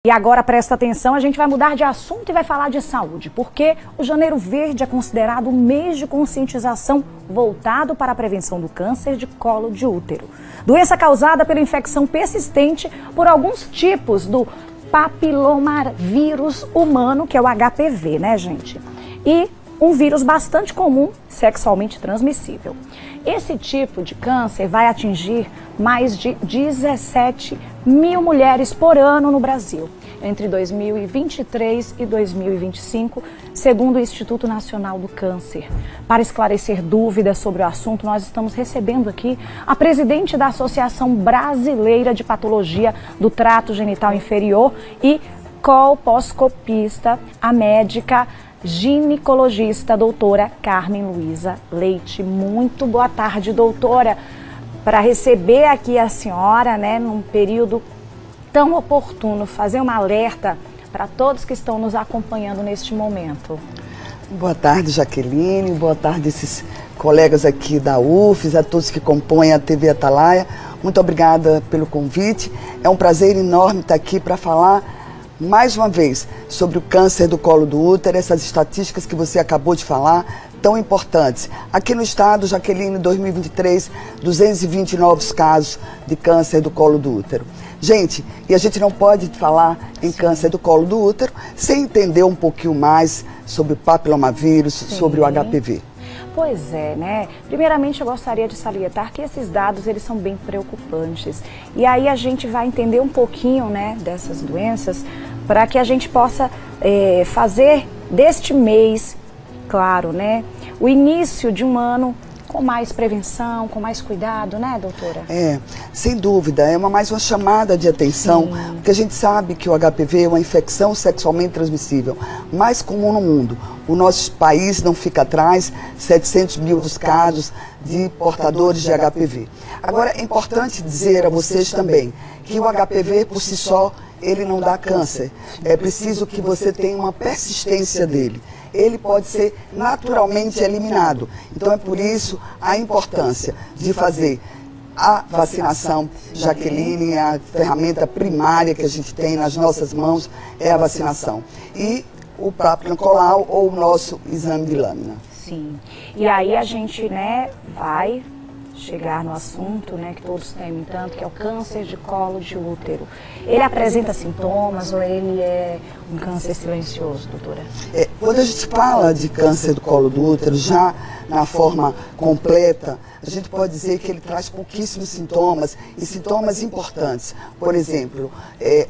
E agora presta atenção, a gente vai mudar de assunto e vai falar de saúde, porque o Janeiro Verde é considerado um mês de conscientização voltado para a prevenção do câncer de colo de útero. Doença causada pela infecção persistente por alguns tipos do papilomavírus humano, que é o HPV, né, gente? E um vírus bastante comum, sexualmente transmissível. Esse tipo de câncer vai atingir mais de 17 mil mulheres por ano no Brasil, entre 2023 e 2025, segundo o Instituto Nacional do Câncer. Para esclarecer dúvidas sobre o assunto, nós estamos recebendo aqui a presidente da Associação Brasileira de Patologia do Trato Genital Inferior e colposcopista, a médica ginecologista, doutora Carmen Luiza Leite. Muito boa tarde, doutora. Para receber aqui a senhora, né, num período tão oportuno, fazer um alerta para todos que estão nos acompanhando neste momento. Boa tarde, Jaqueline, boa tarde esses colegas aqui da UFES, a todos que compõem a TV Atalaia. Muito obrigada pelo convite. É um prazer enorme estar aqui para falar mais uma vez sobre o câncer do colo do útero, essas estatísticas que você acabou de falar, tão importantes. Aqui no estado, Jaqueline, 2023, 220 novos casos de câncer do colo do útero. Gente, e a gente não pode falar em câncer do colo do útero sem entender um pouquinho mais sobre o papilomavírus, sobre o HPV. Pois é, né? Primeiramente eu gostaria de salientar que esses dados, eles são bem preocupantes. E aí a gente vai entender um pouquinho, né, dessas doenças, para que a gente possa fazer deste mês, claro, né, o início de um ano com mais prevenção, com mais cuidado, né, doutora? Sem dúvida, é mais uma chamada de atenção, porque a gente sabe que o HPV é uma infecção sexualmente transmissível mais comum no mundo. O nosso país não fica atrás, 700 mil dos casos de portadores de HPV. Agora, é importante dizer a vocês também que o HPV por si só, ele não dá câncer. É preciso que você tenha uma persistência dele. Ele pode ser naturalmente eliminado. Então é por isso a importância de fazer a vacinação. Jaqueline, a ferramenta primária que a gente tem nas nossas mãos é a vacinação. E o próprio Nicolau ou o nosso exame de lâmina. Sim. E aí a gente, né, vai chegar no assunto, né, que todos temem tanto, que é o câncer de colo de útero. Ele apresenta sintomas ou ele é um câncer silencioso, doutora? Quando a gente fala de câncer do colo do útero, já na forma completa, a gente pode dizer que ele traz pouquíssimos sintomas e sintomas importantes. Por exemplo,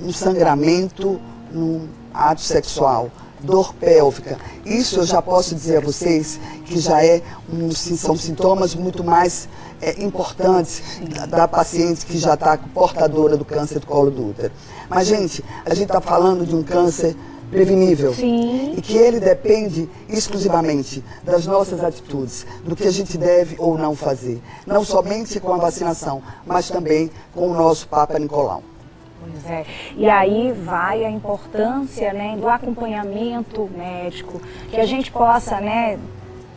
um sangramento no ato sexual, dor pélvica. Isso eu já posso dizer a vocês que já são sintomas muito mais importantes da paciente que já está portadora do câncer do colo do útero. Mas, gente, a gente está falando de um câncer prevenível. Sim. E que ele depende exclusivamente das nossas atitudes, do que a gente deve ou não fazer. Não somente com a vacinação, mas também com o nosso Papa Nicolau. Pois é. E aí vai a importância, né, do acompanhamento médico, que a gente possa, né,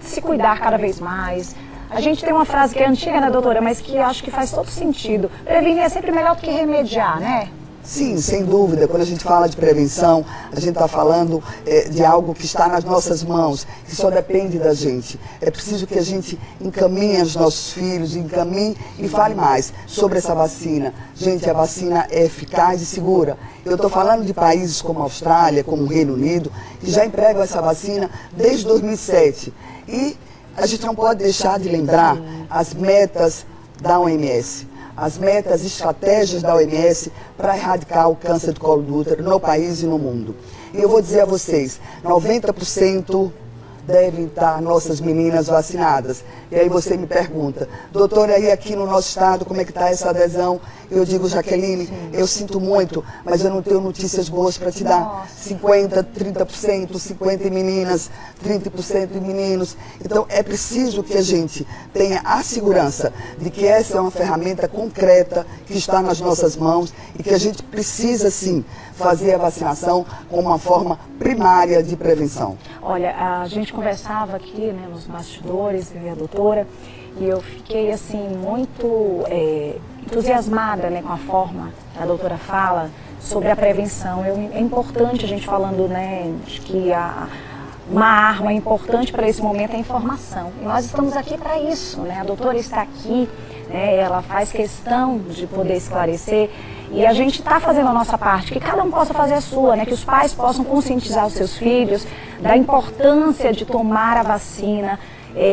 se cuidar cada vez mais. A gente tem uma frase que é antiga, né, doutora, mas que acho que faz todo sentido. Prevenir é sempre melhor do que remediar, né? Sim, sem dúvida. Quando a gente fala de prevenção, a gente está falando de algo que está nas nossas mãos, que só depende da gente. É preciso que a gente encaminhe os nossos filhos, encaminhe e fale mais sobre essa vacina. Gente, a vacina é eficaz e segura. Eu estou falando de países como a Austrália, como o Reino Unido, que já empregam essa vacina desde 2007. E a gente não pode deixar de lembrar as metas da OMS. As metas, estratégias da OMS para erradicar o câncer do colo do útero no país e no mundo. E eu vou dizer a vocês, 90% devem estar nossas meninas vacinadas. E aí você me pergunta, doutora, e aqui no nosso estado, como é que está essa adesão? Eu digo, Jaqueline, eu sinto muito, mas eu não tenho notícias boas para te dar. 50%, 30%, 50% em meninas, 30% em meninos. Então é preciso que a gente tenha a segurança de que essa é uma ferramenta concreta que está nas nossas mãos e que a gente precisa sim fazer a vacinação como uma forma primária de prevenção. Olha, a gente conversava aqui, né, nos bastidores, eu e a doutora, e eu fiquei assim muito entusiasmada, né, com a forma que a doutora fala sobre a prevenção. É importante a gente falando, né, de que uma arma importante para esse momento é a informação. E nós estamos aqui para isso, né? A doutora está aqui, né? Ela faz questão de poder esclarecer e a gente está fazendo a nossa parte, que cada um possa fazer a sua, né? Que os pais possam conscientizar os seus filhos da importância de tomar a vacina.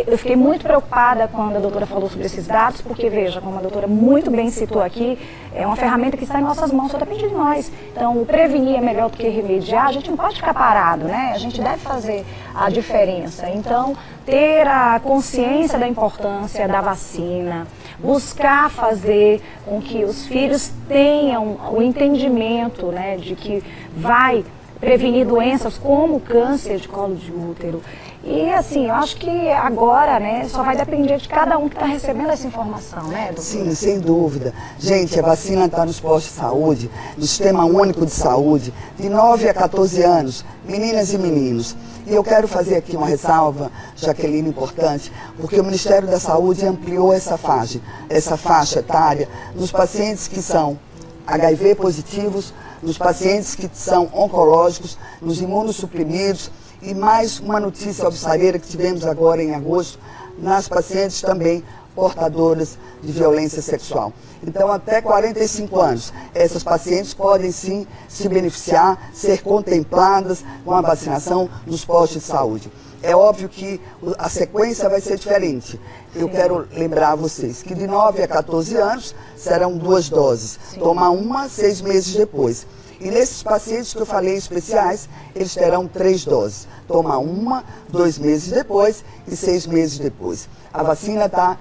Eu fiquei muito preocupada quando a doutora falou sobre esses dados, porque veja, como a doutora muito bem citou aqui, é uma ferramenta que está em nossas mãos, só depende de nós. Então, o prevenir é melhor do que remediar, a gente não pode ficar parado, né? A gente deve fazer a diferença. Então, ter a consciência da importância da vacina, buscar fazer com que os filhos tenham o entendimento, né, de que vai prevenir doenças como o câncer de colo de útero. E assim, eu acho que agora, né, só vai depender de cada um que está recebendo essa informação, né, doutora? Sim, sem dúvida. Gente, a vacina está nos postos de saúde, no Sistema Único de Saúde, de 9 a 14 anos, meninas e meninos. E eu quero fazer aqui uma ressalva, Jaqueline, importante, porque o Ministério da Saúde ampliou essa faixa etária nos pacientes que são HIV positivos, nos pacientes que são oncológicos, nos imunossuprimidos e mais uma notícia alvissareira que tivemos agora em agosto, nas pacientes também portadoras de violência sexual. Então, até 45 anos, essas pacientes podem sim se beneficiar, ser contempladas com a vacinação nos postos de saúde. É óbvio que a sequência vai ser diferente. Eu quero lembrar a vocês que de 9 a 14 anos serão 2 doses. Toma uma 6 meses depois. E nesses pacientes que eu falei especiais, eles terão 3 doses. Toma uma, 2 meses depois e 6 meses depois. A vacina está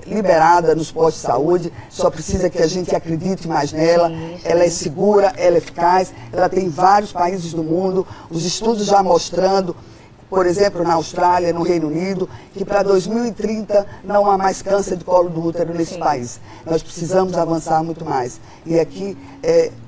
liberada nos postos de saúde, só precisa que a gente acredite mais nela. Ela é segura, ela é eficaz, ela tem vários países do mundo, os estudos já mostrando, por exemplo, na Austrália, no Reino Unido, que para 2030 não há mais câncer de colo do útero nesse país. Nós precisamos avançar muito mais. E aqui,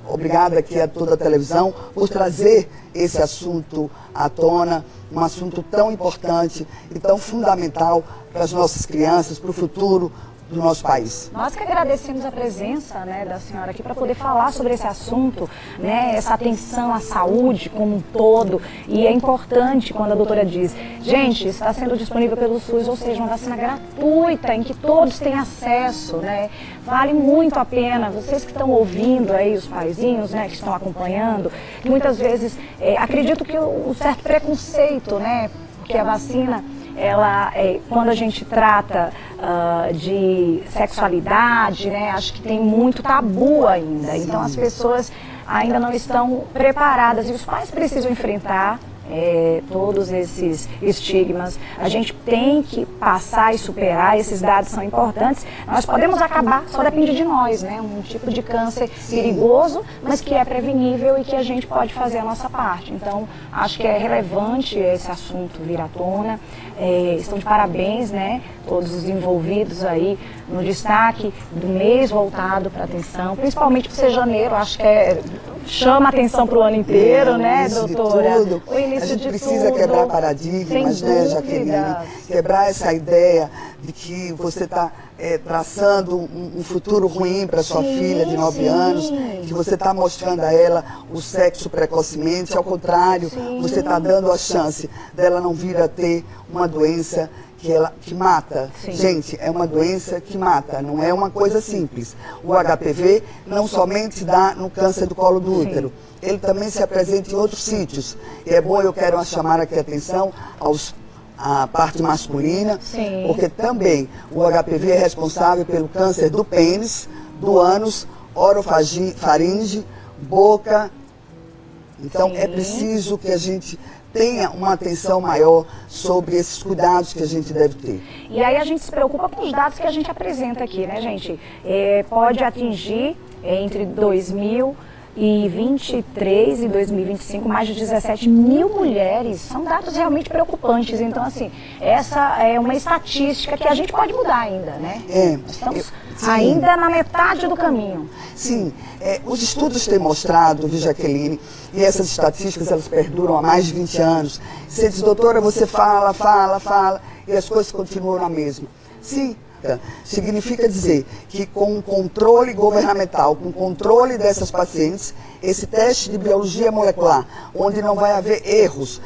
obrigada aqui a toda a televisão por trazer esse assunto à tona, um assunto tão importante e tão fundamental para as nossas crianças, para o futuro do nosso país. Nós que agradecemos a presença, né, da senhora aqui para poder falar sobre esse assunto, né, essa atenção à saúde como um todo. E é importante quando a doutora diz, gente, está sendo disponível pelo SUS, ou seja, uma vacina gratuita em que todos têm acesso, né? Vale muito a pena. Vocês que estão ouvindo aí, os paizinhos, né, que estão acompanhando, que muitas vezes acredito que o certo preconceito, né, porque a vacina, ela, quando a gente trata de sexualidade, né, acho que tem muito tabu ainda. Sim. Então as pessoas ainda não estão preparadas e os pais precisam enfrentar todos esses estigmas. A gente tem que passar e superar, esses dados são importantes. Nós podemos acabar, só depende de nós, né? Um tipo de câncer perigoso, mas que é prevenível e que a gente pode fazer a nossa parte. Então, acho que é relevante esse assunto vir à tona. Estão de parabéns, né? Todos os envolvidos aí no destaque do mês voltado para a atenção, principalmente por ser janeiro, acho que chama atenção para o ano inteiro, né, doutora? A gente precisa quebrar paradigmas, né, Jaqueline? Quebrar essa ideia de que você está traçando um futuro ruim para sua filha de 9 anos, que você está mostrando a ela o sexo precocemente. Ao contrário, você está dando a chance dela não vir a ter uma doença que mata. Gente, é uma doença que mata, não é uma coisa simples. O HPV não somente dá no câncer do colo do útero, ele também se apresenta em outros sítios. E é bom, eu quero chamar aqui a atenção à parte masculina, porque também o HPV é responsável pelo câncer do pênis, do ânus, orofaringe, boca. Então é preciso que a gente tenha uma atenção maior sobre esses cuidados que a gente deve ter. E aí a gente se preocupa com os dados que a gente apresenta aqui, né, gente? Pode atingir entre 2023 e 2025 mais de 17 mil mulheres. São dados realmente preocupantes. Então, assim, essa é uma estatística que a gente pode mudar ainda, né? Estamos ainda na metade do caminho. Sim, os estudos têm mostrado, viu, Jaqueline, e essas estatísticas elas perduram há mais de 20 anos. Você diz, doutora, você fala, e as coisas continuam na mesma. Sim, prática, significa dizer que com o controle governamental, com o controle dessas pacientes, esse teste de biologia molecular, onde não vai haver erros,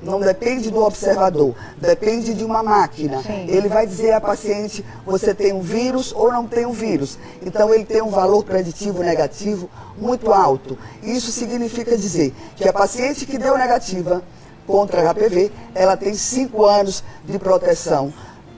não depende do observador, depende de uma máquina. Sim. Ele vai dizer à paciente, você tem um vírus ou não tem um vírus. Então ele tem um valor preditivo negativo muito alto. Isso significa dizer que a paciente que deu negativa contra HPV, ela tem 5 anos de proteção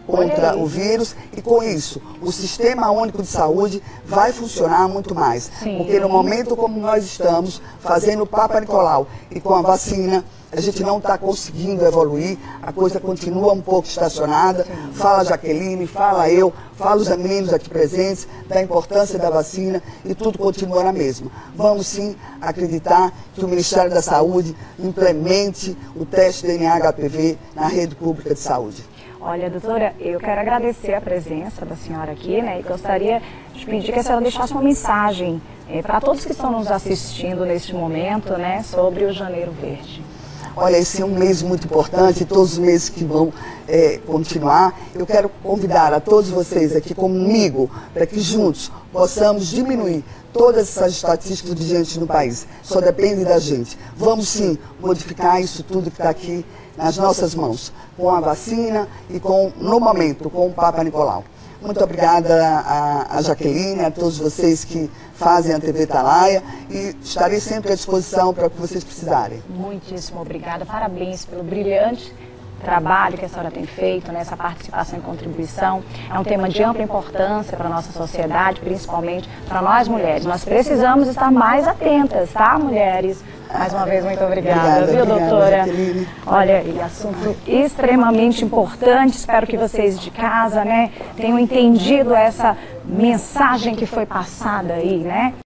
contra o vírus, e com isso o Sistema Único de Saúde vai funcionar muito mais. Sim. Porque no momento como nós estamos fazendo o Papa Nicolau e com a vacina, a gente não está conseguindo evoluir, a coisa continua um pouco estacionada. Sim. Fala a Jaqueline, fala eu, fala os meninos aqui presentes, da importância da vacina, e tudo continua na mesma. Vamos sim acreditar que o Ministério da Saúde implemente o teste DNA HPV na rede pública de saúde. Olha, doutora, eu quero agradecer a presença da senhora aqui, né? E gostaria de pedir que a senhora deixasse uma mensagem para todos que estão nos assistindo neste momento, né? Sobre o Janeiro Verde. Olha, esse é um mês muito importante, todos os meses que vão continuar. Eu quero convidar a todos vocês aqui comigo, para que juntos possamos diminuir todas essas estatísticas vigentes no país. Só depende da gente. Vamos sim modificar isso tudo que está aqui nas nossas mãos, com a vacina e no momento, com o Papa Nicolau. Muito obrigada a Jaqueline, a todos vocês que fazem a TV Atalaia, e estarei sempre à disposição para o que vocês precisarem. Muitíssimo obrigada, parabéns pelo brilhante trabalho que a senhora tem feito nessa participação e contribuição. É um tema de ampla importância para a nossa sociedade, principalmente para nós mulheres. Nós precisamos estar mais atentas, tá, mulheres? Mais uma vez, muito obrigada, viu, doutora? Jaqueline. Olha, e assunto extremamente importante. Espero que vocês de casa, né, tenham entendido essa mensagem que foi passada aí, né?